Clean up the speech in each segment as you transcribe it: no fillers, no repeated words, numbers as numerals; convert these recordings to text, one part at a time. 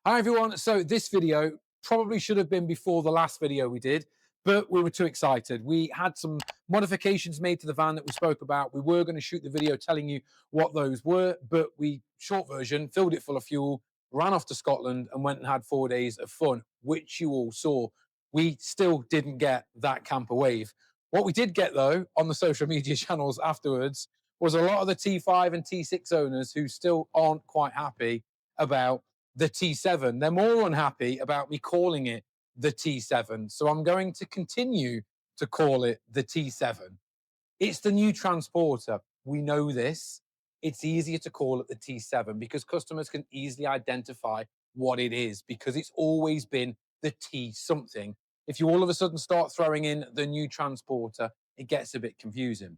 Hi everyone, so this video probably should have been before the last video we did, but we were too excited. We had some modifications made to the van that we spoke about. We were going to shoot the video telling you what those were, but short version, filled it full of fuel, ran off to Scotland and went and had 4 days of fun, which you all saw. We still didn't get that camper wave. What we did get though on the social media channels afterwards was a lot of the T5 and T6 owners who still aren't quite happy about the T7. They're more unhappy about me calling it the T7. So I'm going to continue to call it the T7. It's the new transporter. We know this. It's easier to call it the T7 because customers can easily identify what it is because it's always been the T something. If you all of a sudden start throwing in the new transporter, it gets a bit confusing.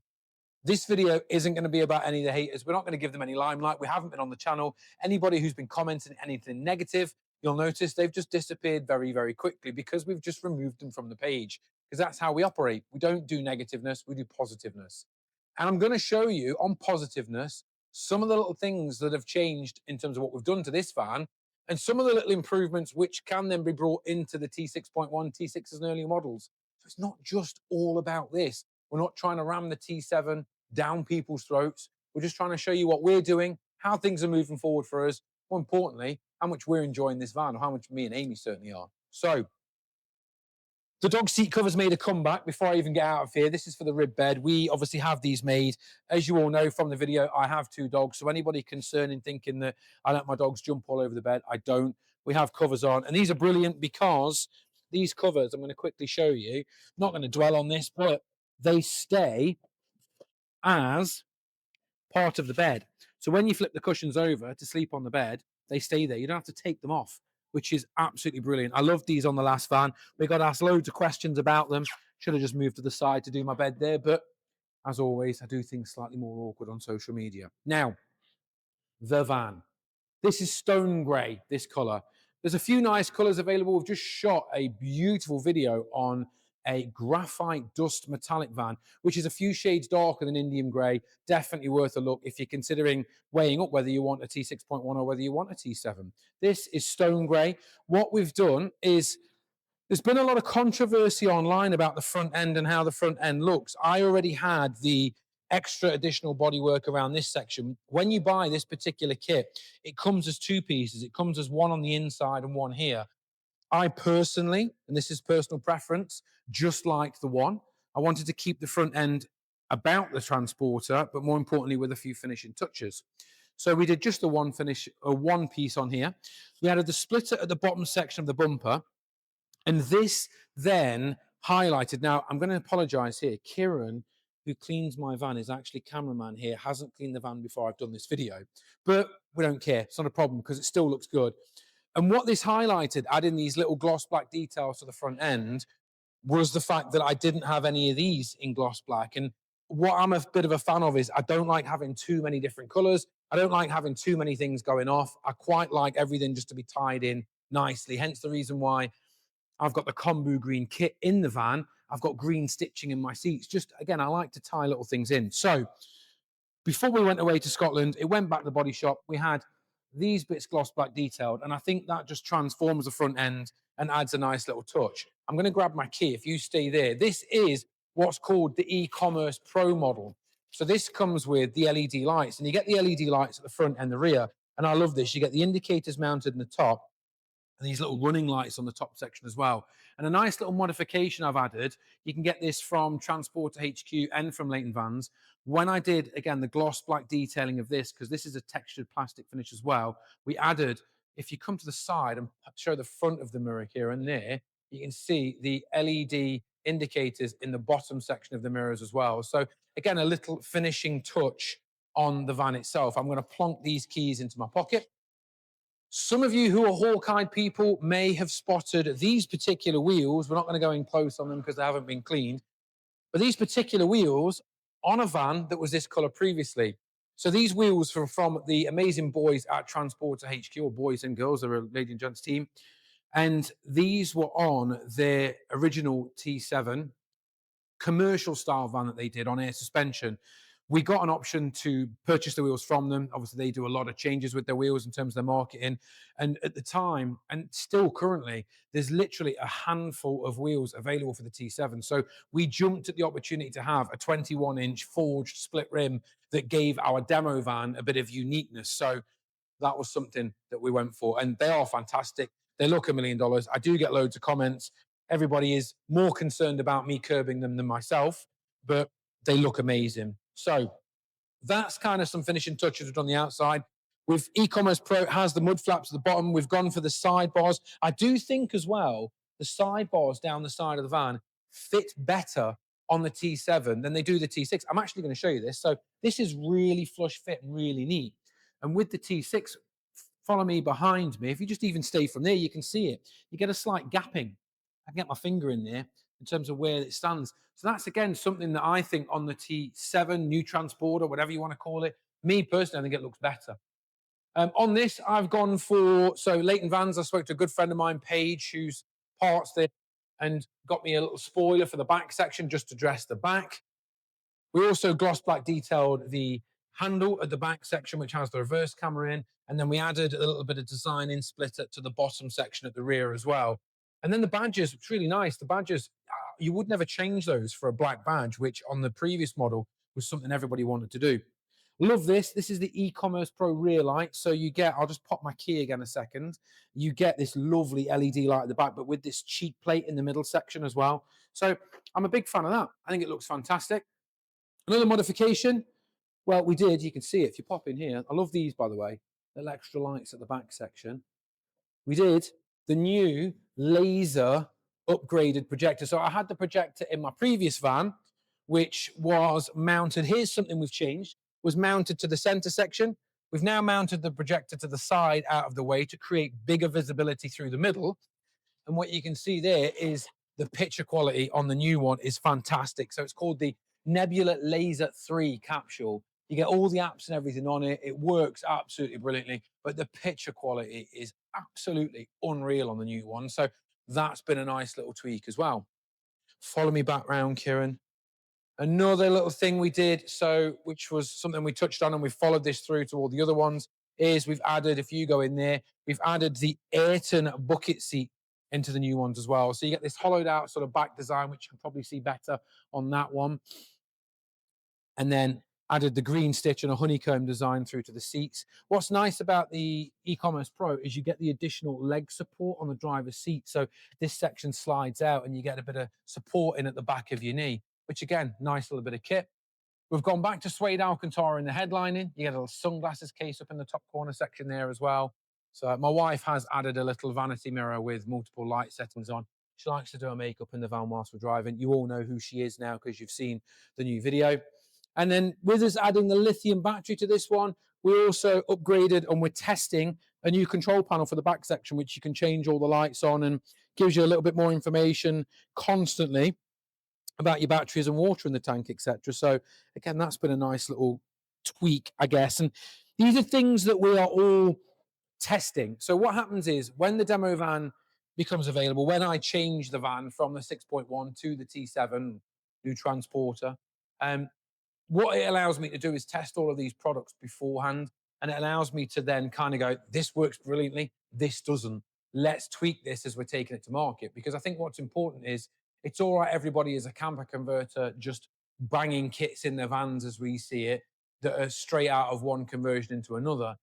This video isn't going to be about any of the haters. We're not going to give them any limelight. We haven't been on the channel. Anybody who's been commenting anything negative, you'll notice they've just disappeared very, very quickly because we've just removed them from the page, because that's how we operate. We don't do negativeness, we do positiveness. And I'm going to show you on positiveness some of the little things that have changed in terms of what we've done to this van and some of the little improvements which can then be brought into the T6.1, T6s and earlier models. So it's not just all about this. We're not trying to ram the T7 down people's throats. We're just trying to show you what we're doing, how things are moving forward for us, more importantly, how much we're enjoying this van, or how much me and Amy certainly are. So the dog seat covers made a comeback before I even get out of here. This is for the rib bed. We obviously have these made. As you all know from the video, I have 2 dogs. So anybody concerned in thinking that I let my dogs jump all over the bed, I don't. We have covers on. And these are brilliant because these covers, I'm going to quickly show you, not going to dwell on this, but they stay as part of the bed. So when you flip the cushions over to sleep on the bed, they stay there. You don't have to take them off, which is absolutely brilliant. I loved these on the last van. We got asked loads of questions about them. Should have just moved to the side to do my bed there. But as always, I do things slightly more awkward on social media. Now, the van. This is stone grey, this colour. There's a few nice colours available. We've just shot a beautiful video on a graphite dust metallic van, which is a few shades darker than Indian grey. Definitely worth a look if you're considering weighing up whether you want a T6.1 or whether you want a T7. This is stone grey. What we've done is there's been a lot of controversy online about the front end and how the front end looks. I already had the extra additional bodywork around this section. When you buy this particular kit, it comes as 2 pieces. It comes as one on the inside and one here. I personally, and this is personal preference, just like the one. I wanted to keep the front end about the transporter, but more importantly, with a few finishing touches. So we did just the one piece on here. We added the splitter at the bottom section of the bumper. And this then highlighted. Now, I'm going to apologize here. Kieran, who cleans my van, is actually cameraman here, hasn't cleaned the van before I've done this video. But we don't care. It's not a problem because it still looks good. And what this highlighted, adding these little gloss black details to the front end, was the fact that I didn't have any of these in gloss black. And what I'm a bit of a fan of is I don't like having too many different colors. I don't like having too many things going off. I quite like everything just to be tied in nicely. Hence the reason why I've got the Kombu green kit in the van. I've got green stitching in my seats. Just, again, I like to tie little things in. So before we went away to Scotland, it went back to the body shop. We had these bits gloss black detailed, and I think that just transforms the front end and adds a nice little touch. I'm going to grab my key if you stay there. This is what's called the e-commerce pro model. So this comes with the LED lights, and you get the LED lights at the front and the rear. And I love this. You get the indicators mounted in the top, and these little running lights on the top section as well. And a nice little modification I've added, you can get this from Transporter HQ and from Leighton Vans. When I did, again, the gloss black detailing of this, because this is a textured plastic finish as well, we added, if you come to the side and show the front of the mirror here and there, you can see the LED indicators in the bottom section of the mirrors as well. So again, a little finishing touch on the van itself. I'm going to plonk these keys into my pocket. Some of you who are hawk-eyed people may have spotted these particular wheels. We're not going to go in close on them because they haven't been cleaned. But these particular wheels on a van that was this colour previously. So these wheels were from the amazing boys at Transporter HQ, or boys and girls, they're a lady and gents team. And these were on their original T7 commercial style van that they did on air suspension. We got an option to purchase the wheels from them. Obviously, they do a lot of changes with their wheels in terms of their marketing. And at the time, and still currently, there's literally a handful of wheels available for the T7. So we jumped at the opportunity to have a 21-inch forged split rim that gave our demo van a bit of uniqueness. So that was something that we went for. And they are fantastic. They look $1 million. I do get loads of comments. Everybody is more concerned about me curbing them than myself, but they look amazing. So that's kind of some finishing touches on the outside. With e-commerce Pro, it has the mud flaps at the bottom. We've gone for the sidebars. I do think as well, the sidebars down the side of the van fit better on the T7 than they do the T6. I'm actually going to show you this. So this is really flush fit and really neat. And with the T6, follow me behind me. If you just even stay from there, you can see it. You get a slight gapping. I can get my finger in there in terms of where it stands. So that's, again, something that I think on the T7, new transporter, whatever you want to call it, me personally, I think it looks better. On this, I've gone for, so Leighton Vans, I spoke to a good friend of mine, Paige, who's parts there, and got me a little spoiler for the back section just to dress the back. We also gloss black detailed the handle at the back section, which has the reverse camera in. And then we added a little bit of design in splitter to the bottom section at the rear as well. And then the badges, it's really nice. The badges, you would never change those for a black badge, which on the previous model was something everybody wanted to do. Love this. This is the e-commerce Pro rear light. So you get, I'll just pop my key again a second. You get this lovely LED light at the back, but with this cheek plate in the middle section as well. So I'm a big fan of that. I think it looks fantastic. Another modification, well, we did, you can see it if you pop in here. I love these, by the way, little extra lights at the back section. We did the new laser upgraded projector. So I had the projector in my previous van, which was mounted. Here's something we've changed, was mounted to the center section. We've now mounted the projector to the side out of the way to create bigger visibility through the middle. And what you can see there is the picture quality on the new one is fantastic. So it's called the Nebula Laser 3 capsule. You get all the apps and everything on it. It works absolutely brilliantly, but the picture quality is absolutely unreal on the new one. So that's been a nice little tweak as well. Follow me back round, Kieran. Another little thing we did, so which was something we touched on and we followed this through to all the other ones, is we've added, if you go in there, we've added the Ayrton bucket seat into the new ones as well. So you get this hollowed out sort of back design, which you can probably see better on that one. And then added the green stitch and a honeycomb design through to the seats. What's nice about the e-commerce Pro is you get the additional leg support on the driver's seat. So this section slides out and you get a bit of support in at the back of your knee, which again, nice little bit of kit. We've gone back to suede Alcantara in the headlining. You get a little sunglasses case up in the top corner section there as well. So my wife has added a little vanity mirror with multiple light settings on. She likes to do her makeup in the van whilst we're driving. You all know who she is now because you've seen the new video. And then with us adding the lithium battery to this one, we also upgraded and we're testing a new control panel for the back section, which you can change all the lights on and gives you a little bit more information constantly about your batteries and water in the tank, etc. So again, that's been a nice little tweak, I guess. And these are things that we are all testing. So what happens is when the demo van becomes available, when I change the van from the 6.1 to the T7 new transporter, what it allows me to do is test all of these products beforehand, and it allows me to then kind of go, this works brilliantly, this doesn't. Let's tweak this as we're taking it to market. Because I think what's important is it's all right, everybody is a camper converter just banging kits in their vans as we see it that are straight out of one conversion into another.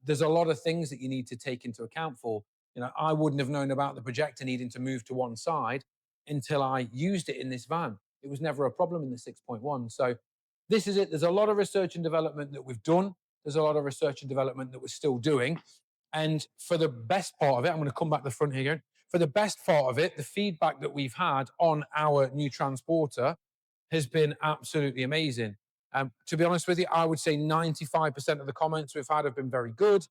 There's a lot of things that you need to take into account for. You know, I wouldn't have known about the projector needing to move to one side until I used it in this van. It was never a problem in the 6.1. So this is it. There's a lot of research and development that we've done. There's a lot of research and development that we're still doing. And for the best part of it, I'm going to come back to the front here again. For the best part of it, the feedback that we've had on our new transporter has been absolutely amazing. To be honest with you, I would say 95% of the comments we've had have been very good.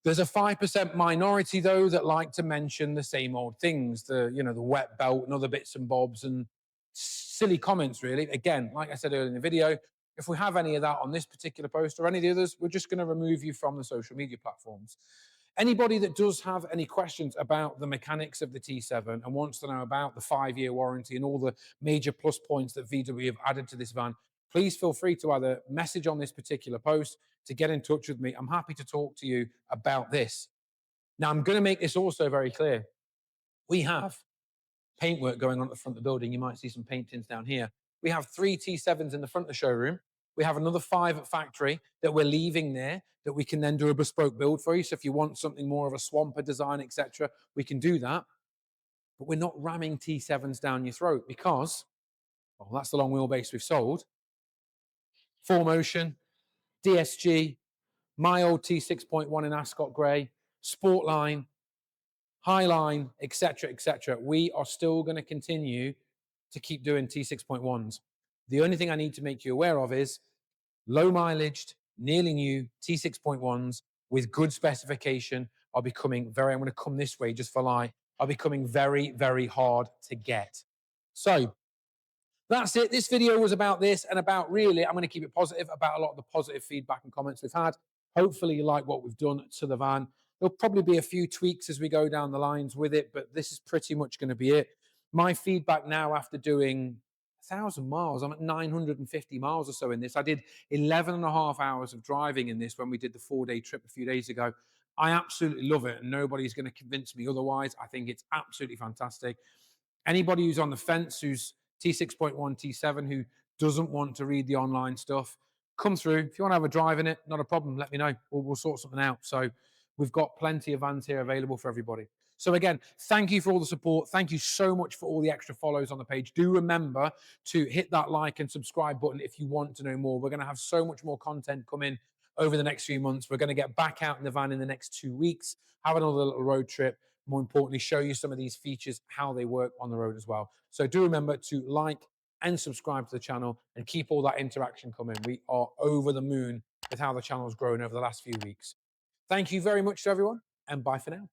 There's a 5% minority, though, that like to mention the same old things, the wet belt and other bits and bobs and silly comments, really. Again, like I said earlier in the video, if we have any of that on this particular post or any of the others, we're just going to remove you from the social media platforms. Anybody that does have any questions about the mechanics of the T7 and wants to know about the 5-year warranty and all the major plus points that VW have added to this van, please feel free to either message on this particular post to get in touch with me. I'm happy to talk to you about this. Now, I'm going to make this also very clear. We have paintwork going on at the front of the building. You might see some paintings down here. We have 3 T7s in the front of the showroom. We have another 5 at factory that we're leaving there that we can then do a bespoke build for you. So if you want something more of a swamper design, etc., we can do that. But we're not ramming T7s down your throat because, well, that's the long wheelbase we've sold. 4Motion, DSG, my old T6.1 in Ascot Grey, Sportline, Highline, etc., etc. We are still going to continue to keep doing T6.1s. The only thing I need to make you aware of is low mileaged, nearly new T6.1s with good specification are becoming very, I'm going to come this way just for light, are becoming very, very hard to get. So that's it. This video was about this and about really, I'm going to keep it positive, about a lot of the positive feedback and comments we've had. Hopefully you like what we've done to the van. There'll probably be a few tweaks as we go down the lines with it, but this is pretty much going to be it. My feedback now after doing 1,000 miles, I'm at 950 miles or so in this. I did 11 and a half hours of driving in this when we did the 4-day trip a few days ago. I absolutely love it and nobody's going to convince me otherwise. I think it's absolutely fantastic. Anybody who's on the fence, who's T6.1, T7, who doesn't want to read the online stuff, come through. If you want to have a drive in it, not a problem. Let me know. We'll sort something out. So we've got plenty of vans here available for everybody. So again, thank you for all the support. Thank you so much for all the extra follows on the page. Do remember to hit that like and subscribe button if you want to know more. We're going to have so much more content coming over the next few months. We're going to get back out in the van in the next 2 weeks, have another little road trip. More importantly, show you some of these features, how they work on the road as well. So do remember to like and subscribe to the channel and keep all that interaction coming. We are over the moon with how the channel has grown over the last few weeks. Thank you very much to everyone, and bye for now.